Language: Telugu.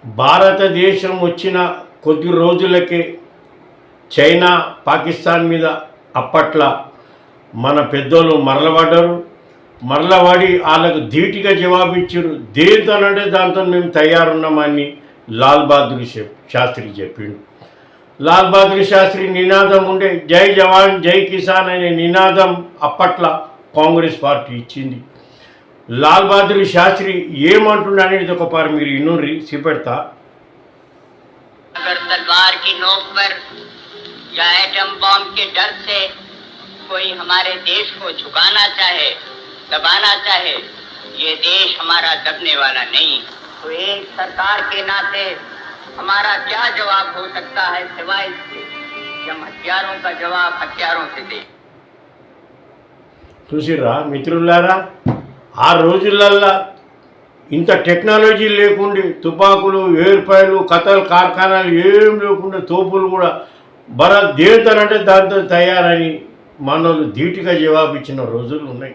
భారతదేశం వచ్చిన కొద్ది రోజులకే చైనా పాకిస్తాన్ మీద అప్పట్ల మన పెద్దోళ్ళు మరలబడ్డారు. మరలబడి వాళ్ళకు ధీటుగా జవాబిచ్చారు. దేంతోనంటే దాంతో మేము తయారున్నామని లాల్ బహదూర్ శాస్త్రి చెప్పిండు. లాల్ బహదూర్ శాస్త్రి నినాదం ఉండే జై జవాన్ జై కిసాన్ అనే నినాదం అప్పట్ల కాంగ్రెస్ పార్టీ ఇచ్చింది. లాల్ బహదూర్ శాస్త్రి ఏమంటున్నా అనేది ఒక పారు మీరు ఇన్నుర్రి చూపెడతా. अगर तलवार की नोक पर या एटम बॉम्ब के डर से कोई हमारे देश को झुकाना चाहे, दबाना चाहे, ये देश हमारा दबने वाला नहीं। तो एक सरकार के नाते हमारा क्या जवाब हो सकता है सिवाय इसके कि हम हथियारों का जवाब हथियारों से दें। చూసిర్రా మిత్రులారా, ఆ రోజులల్లా ఇంత టెక్నాలజీ లేకుండే తుపాకులు ఏర్పాయలు కథలు కార్ఖానాలు ఏం లేకుండా తోపులు కూడా దేంతనంటే దాంతో తయారని మనోళ్ళు ధీటుగా జవాబు ఇచ్చిన రోజులు ఉన్నాయి.